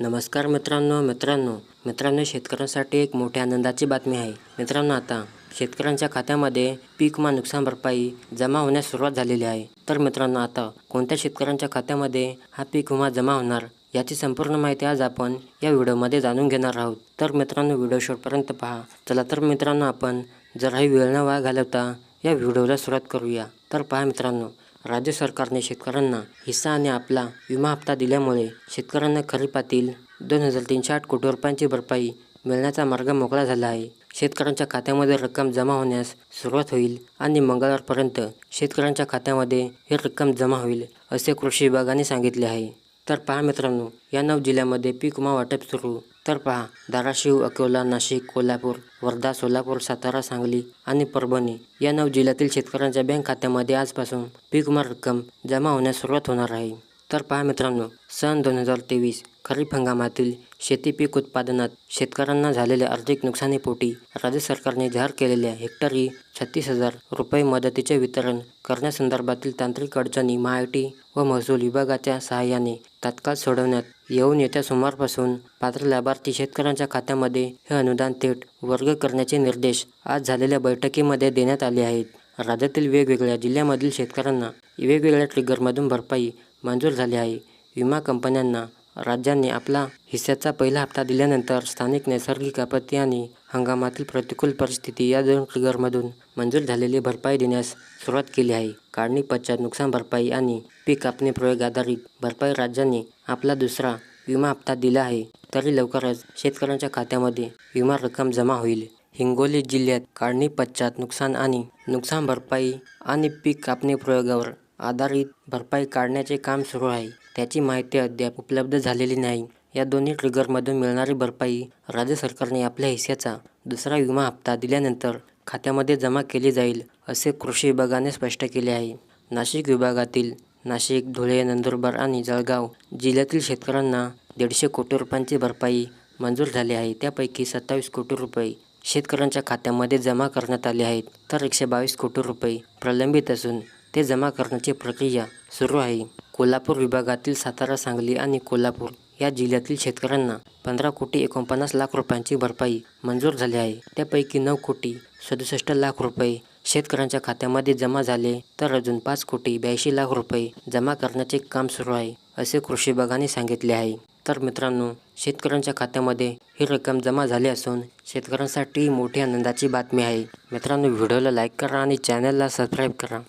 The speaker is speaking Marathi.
नमस्कार मित्रांनो शेतकऱ्यांसाठी एक मोठ्या आनंदाची बातमी आहे. मित्रांनो, आता शेतकऱ्यांच्या खात्यामध्ये पीक विमा नुकसान भरपाई जमा होण्यास सुरुवात झालेली आहे. तर मित्रांनो, आता कोणत्या शेतकऱ्यांच्या खात्यामध्ये हा पीक विमा जमा होणार याची संपूर्ण माहिती आज आपण या व्हिडिओमध्ये जाणून घेणार आहोत. तर मित्रांनो, व्हिडिओ शेवटपर्यंत पहा. चला तर मित्रांनो, आपण जराही वेळ न वाया घालवता या व्हिडिओला सुरुवात करूया. तर पहा मित्रांनो, राज्य सरकारने शेतकऱ्यांना हिस्सा आणि आपला विमा हप्ता दिल्यामुळे शेतकऱ्यांना खरीपातील 2,308 कोटी रुपयांची भरपाई मिळण्याचा मार्ग मोकळा झाला आहे. शेतकऱ्यांच्या खात्यामध्ये रक्कम जमा होण्यास सुरुवात होईल आणि मंगळवारपर्यंत शेतकऱ्यांच्या खात्यामध्ये ही रक्कम जमा होईल, असे कृषी विभागाने सांगितले आहे. तर पहा मित्रांनो, या 9 जिल्ह्यामध्ये पीक विमा वाटप सुरू. तर पहा, धाराशिव, अकोला, नाशिक, कोल्हापूर, वर्धा, सोलापूर, सातारा, सांगली आणि परभणी या 9 जिल्ह्यातील शेतकऱ्यांच्या बँक खात्यामध्ये आजपासून पीक विमा रक्कम जमा होण्यास सुरुवात होणार आहे. तर पहा मित्रांनो, सन 2023 खरीप हंगामातील शेती पीक उत्पादनात शेतकऱ्यांना झालेल्या आर्थिक नुकसानीपोटी राज्य सरकारने जाहीर केलेल्या हेक्टरी 36,000 रुपये मदतीचे वितरण करण्यासंदर्भातील तांत्रिक अडचणी महाआयटी व महसूल विभागाच्या सहाय्याने तात्काळ सोडवण्यात येऊन येत्या सोमवारपासून पात्र लाभार्थी शेतकऱ्यांच्या खात्यामध्ये हे अनुदान थेट वर्ग करण्याचे निर्देश आज झालेल्या बैठकीमध्ये देण्यात आले आहेत. राज्यातील वेगवेगळ्या जिल्ह्यामधील शेतकऱ्यांना वेगवेगळ्या ट्रिगरमधून भरपाई मंजूर झाली आहे. विमा कंपन्यांना राज्यांनी आपला हिस्साचा पहिला हप्ता दिल्यानंतर स्थानिक नैसर्गिक आपत्ती आणि हंगामातील प्रतिकूल परिस्थिती या 2 ट्रिगरमधून मंजूर झालेली भरपाई देण्यास सुरुवात केली आहे. काढणी पश्चात नुकसान भरपाई आणि पीक कापणी प्रयोग आधारित भरपाई राज्यांनी आपला दुसरा विमा हप्ता दिला आहे. तरी लवकरच शेतकऱ्यांच्या खात्यामध्ये विमा रक्कम जमा होईल. हिंगोली जिल्ह्यात काढणी पश्चात नुकसान भरपाई आणि पीक कापणी प्रयोगावर आधारित भरपाई काढण्याचे काम सुरू आहे. त्याची माहिती अद्याप उपलब्ध झालेली नाही. या दोन्ही ट्रिगरमधून मिळणारी भरपाई राज्य सरकारने आपल्या हिस्साचा दुसरा विमा हप्ता दिल्यानंतर खात्यामध्ये जमा केली जाईल, असे कृषी विभागाने स्पष्ट केले आहे. नाशिक विभागातील नाशिक, धुळे, नंदुरबार आणि जळगाव जिल्ह्यातील शेतकऱ्यांना 150 कोटी रुपयांची भरपाई मंजूर झाली आहे. त्यापैकी 27 कोटी रुपये शेतकऱ्यांच्या खात्यामध्ये जमा करण्यात आले आहेत, तर 122 कोटी रुपये प्रलंबित असून ते जमा करण्याची प्रक्रिया सुरू आहे. कोल्हापूर विभागातील सातारा, सांगली आणि कोल्हापूर या जिल्ह्यातील शेतकऱ्यांना 15 कोटी 49 लाख रुपयांची भरपाई मंजूर झाली आहे. त्यापैकी 9 कोटी 67 लाख रुपये शेतकऱ्यांच्या खात्यामध्ये जमा झाले, तर अजून 5 कोटी 82 लाख रुपये जमा करण्याचे काम सुरू आहे, असे कृषी विभागाने सांगितले आहे. तर मित्रांनो, शेतकऱ्यांच्या खात्यामध्ये ही रक्कम जमा झाली असून शेतकऱ्यांसाठी मोठी आनंदाची बातमी आहे. मित्रांनो, व्हिडिओला लाईक करा आणि चॅनलला सबस्क्राईब करा.